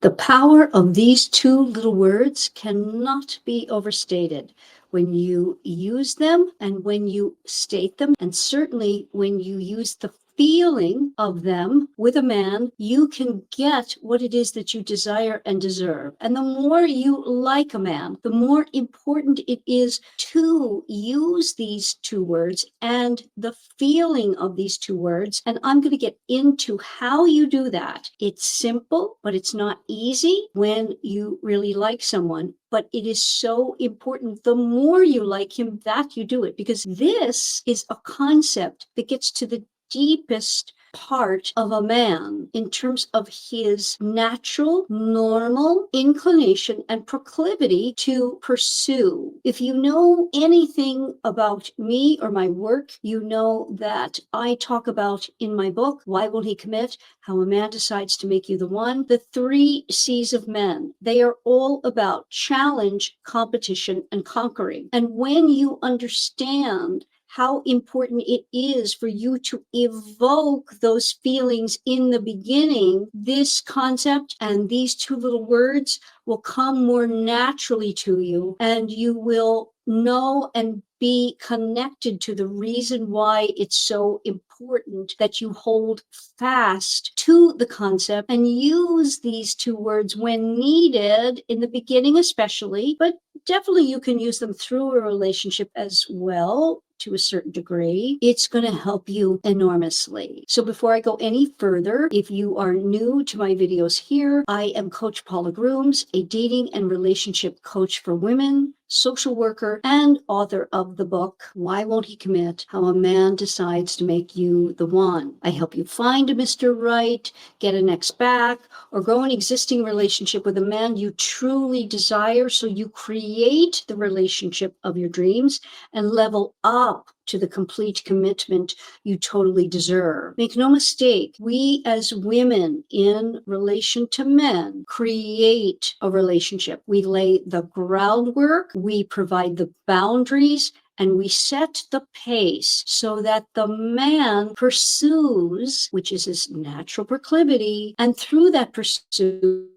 The power of these two little words cannot be overstated when you use them and when you state them, and certainly when you use the feeling of them with a man, you can get what it is that you desire and deserve. And the more you like a man, the more important it is to use these two words and the feeling of these two words. And I'm going to get into how you do that. It's simple, but it's not easy when you really like someone. But it is so important. The more you like him, that you do it, because this is a concept that gets to the deepest part of a man in terms of his natural, normal inclination and proclivity to pursue. If you know anything about me or my work, you know that I talk about in my book, Why Won't He Commit? How a Man Decides to Make You the One, the 3 C's of men. They are all about challenge, competition, and conquering. And when you understand how important it is for you to evoke those feelings in the beginning, this concept and these two little words will come more naturally to you, and you will know and be connected to the reason why it's so important that you hold fast to the concept and use these two words when needed in the beginning, especially, but definitely you can use them through a relationship as well. To a certain degree, it's going to help you enormously. So before I go any further, if you are new to my videos here, I am Coach Paula Grooms, a dating and relationship coach for women, social worker, and author of the book, Why Won't He Commit? How a Man Decides to Make You the One. I help you find a Mr. Right, get an ex back, or grow an existing relationship with a man you truly desire so you create the relationship of your dreams and level up to the complete commitment you totally deserve. Make no mistake, we as women in relation to men create a relationship. We lay the groundwork, we provide the boundaries, and we set the pace so that the man pursues, which is his natural proclivity, and through that pursuit,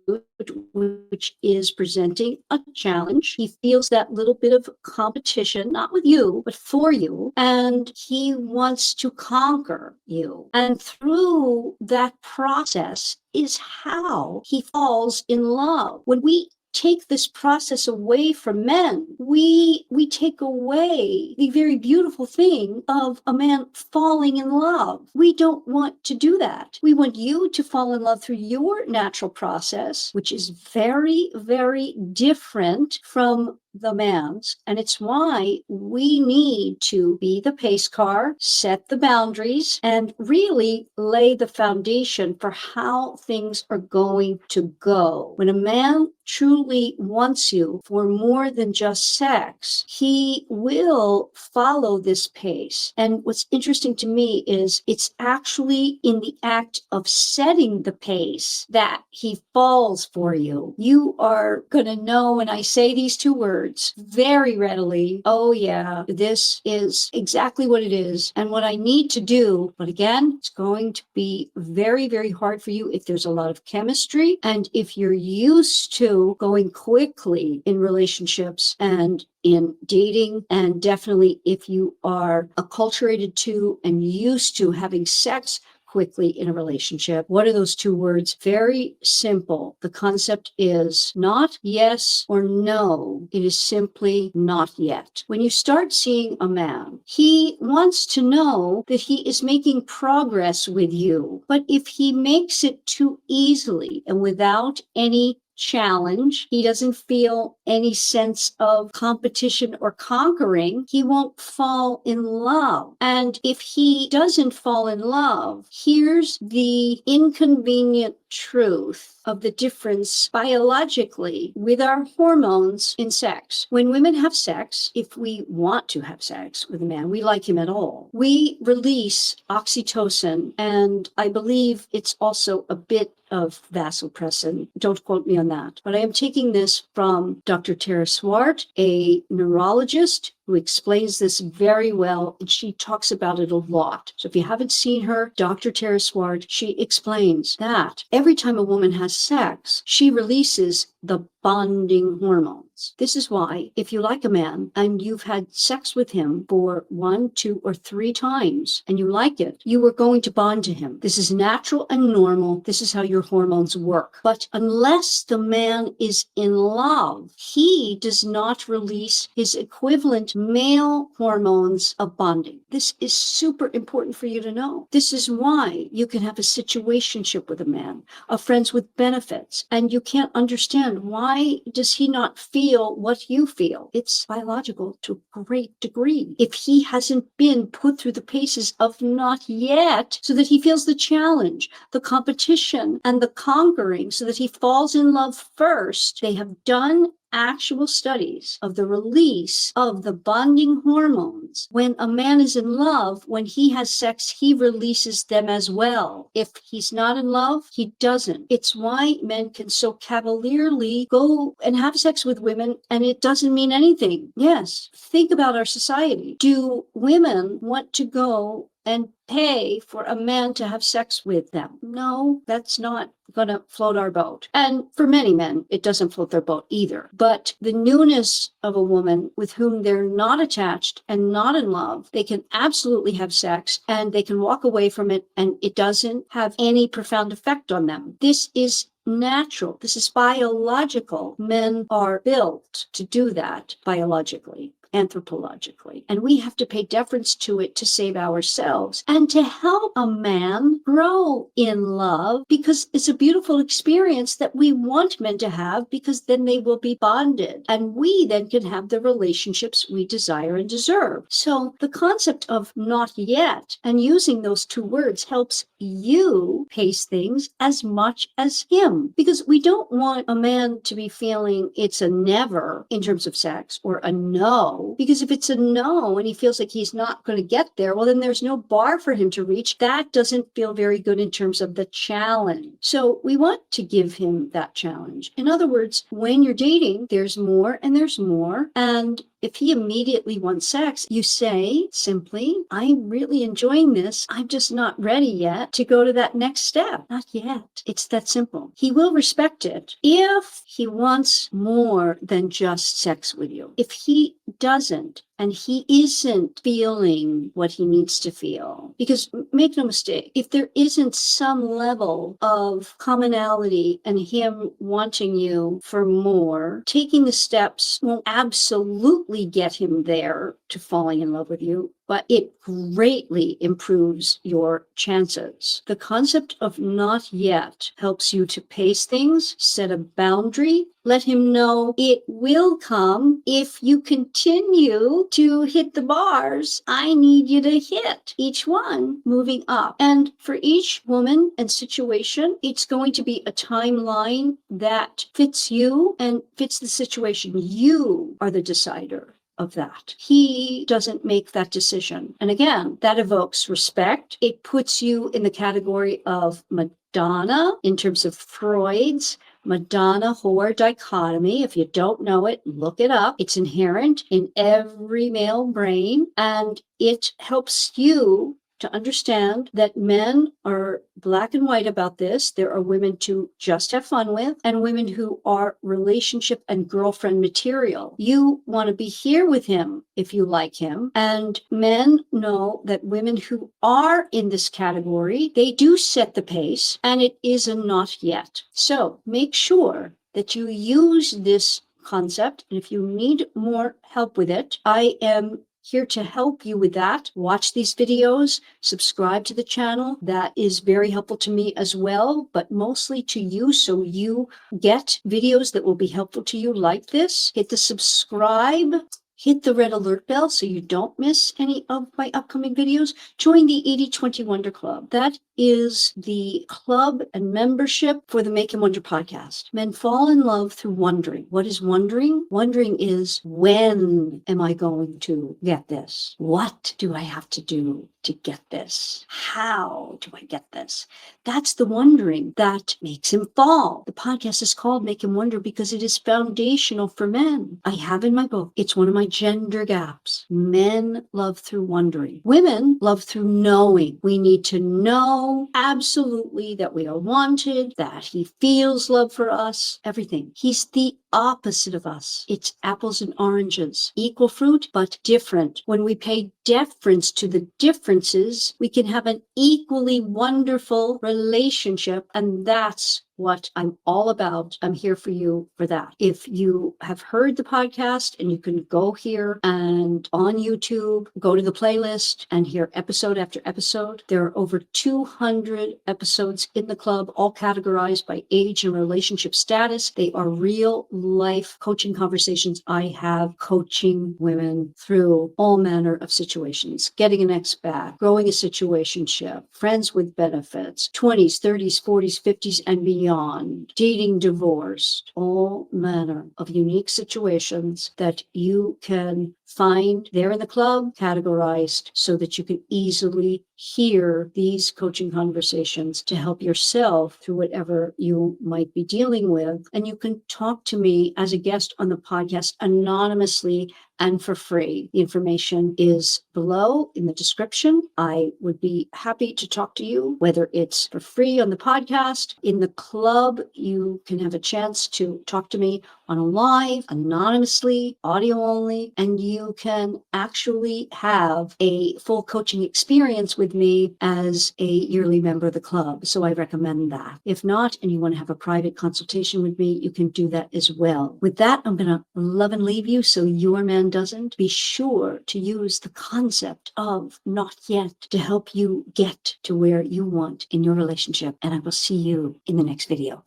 which is presenting a challenge, he feels that little bit of competition, not with you, but for you, and he wants to conquer you. And through that process is how he falls in love. When we take this process away from men, we take away the very beautiful thing of a man falling in love. We don't want to do that. We want you to fall in love through your natural process, which is very, very different from the man's. And it's why we need to be the pace car, set the boundaries, and really lay the foundation for how things are going to go. When a man truly wants you for more than just sex, he will follow this pace. And what's interesting to me is it's actually in the act of setting the pace that he falls for you. You are going to know when I say these two words very readily, oh yeah, this is exactly what it is and what I need to do. But again, it's going to be very, very hard for you if there's a lot of chemistry and if you're used to going quickly in relationships and in dating, and definitely if you are acculturated to and used to having sex quickly in a relationship. What are those two words? Very simple. The concept is not yes or no. It is simply not yet. When you start seeing a man, he wants to know that he is making progress with you. But if he makes it too easily and without any challenge, he doesn't feel any sense of competition or conquering, he won't fall in love. And if he doesn't fall in love, here's the inconvenient truth of the difference biologically with our hormones in sex. When women have sex, if we want to have sex with a man, we like him at all, we release oxytocin, and I believe it's also a bit of vasopressin. Don't quote me on that. But I am taking this from Dr. Tara Swart, a neurologist who explains this very well, and she talks about it a lot. So if you haven't seen her, Dr. Tara Swart, she explains that every time a woman has sex, she releases the bonding hormones. This is why, if you like a man and you've had sex with him for 1, 2, or 3 times and you like it, you are going to bond to him. This is natural and normal. This is how your hormones work. But unless the man is in love, he does not release his equivalent male hormones of bonding. This is super important for you to know. This is why you can have a situationship with a man, a friends with benefits, and you can't understand why does he not feel what you feel. It's biological to a great degree. If he hasn't been put through the paces of not yet, so that he feels the challenge, the competition, and the conquering, so that he falls in love first, they have done actual studies of the release of the bonding hormones. When a man is in love, when he has sex, he releases them as well. If he's not in love, he doesn't. It's why men can so cavalierly go and have sex with women and it doesn't mean anything. Yes, think about our society. Do women want to go and pay for a man to have sex with them? No, that's not going to float our boat. And for many men, it doesn't float their boat either. But the newness of a woman with whom they're not attached and not in love, they can absolutely have sex and they can walk away from it and it doesn't have any profound effect on them. This is natural. This is biological. Men are built to do that biologically, anthropologically, and we have to pay deference to it to save ourselves and to help a man grow in love, because it's a beautiful experience that we want men to have, because then they will be bonded and we then can have the relationships we desire and deserve. So the concept of not yet and using those 2 words helps you pace things as much as him, because we don't want a man to be feeling it's a never in terms of sex or a no, because if it's a no and he feels like he's not going to get there, well, then there's no bar for him to reach. That doesn't feel very good in terms of the challenge. So we want to give him that challenge. In other words, when you're dating, there's more and there's more. And if he immediately wants sex, you say simply, I'm really enjoying this. I'm just not ready yet to go to that next step. Not yet. It's that simple. He will respect it if he wants more than just sex with you. If he doesn't, and he isn't feeling what he needs to feel. Because make no mistake, if there isn't some level of commonality and him wanting you for more, taking the steps won't absolutely get him there to falling in love with you, but it greatly improves your chances. The concept of not yet helps you to pace things, set a boundary, let him know it will come if you continue to hit the bars I need you to hit, each one moving up. And for each woman and situation, it's going to be a timeline that fits you and fits the situation. You are the decider of that. He doesn't make that decision. And again, that evokes respect. It puts you in the category of Madonna in terms of Freud's Madonna whore dichotomy. If you don't know it, look it up. It's inherent in every male brain, and it helps you to understand that men are black and white about this. There are women to just have fun with and women who are relationship and girlfriend material. You want to be here with him if you like him. And men know that women who are in this category, they do set the pace, and it is a not yet. So make sure that you use this concept. And if you need more help with it, I am here to help you with that. Watch these videos, subscribe to the channel. That is very helpful to me as well, but mostly to you, so you get videos that will be helpful to you like this. Hit the subscribe, hit the red alert bell so you don't miss any of my upcoming videos. Join the 80/20 Wonder Club. That is the club and membership for the Make and Wonder podcast. Men fall in love through wondering. What is wondering? Wondering is, when am I going to get this? What do I have to do to get this? How do I get this? That's the wondering that makes him fall. The podcast is called Make Him Wonder because it is foundational for men. I have in my book, it's one of my gender gaps. Men love through wondering. Women love through knowing. We need to know absolutely that we are wanted, that he feels love for us, everything. He's the opposite of us. It's apples and oranges, equal fruit, but different. When we pay deference to the differences, we can have an equally wonderful relationship, and that's what I'm all about. I'm here for you for that. If you have heard the podcast, and you can go here and on YouTube, go to the playlist and hear episode after episode. There are over 200 episodes in the club, all categorized by age and relationship status. They are real life coaching conversations I have coaching women through all manner of situations, getting an ex back, growing a situationship, friends with benefits, 20s, 30s, 40s, 50s, and beyond, dating, divorced, all manner of unique situations that you can find there in the club, categorized so that you can easily hear these coaching conversations to help yourself through whatever you might be dealing with. And you can talk to me as a guest on the podcast anonymously and for free. The information is below in the description. I would be happy to talk to you, whether it's for free on the podcast. In the club, you can have a chance to talk to me on a live, anonymously, audio only, and you can actually have a full coaching experience with me as a yearly member of the club. So I recommend that. If not, and you want to have a private consultation with me, you can do that as well. With that, I'm going to love and leave you so your man doesn't. Be sure to use the concept of not yet to help you get to where you want in your relationship. And I will see you in the next video.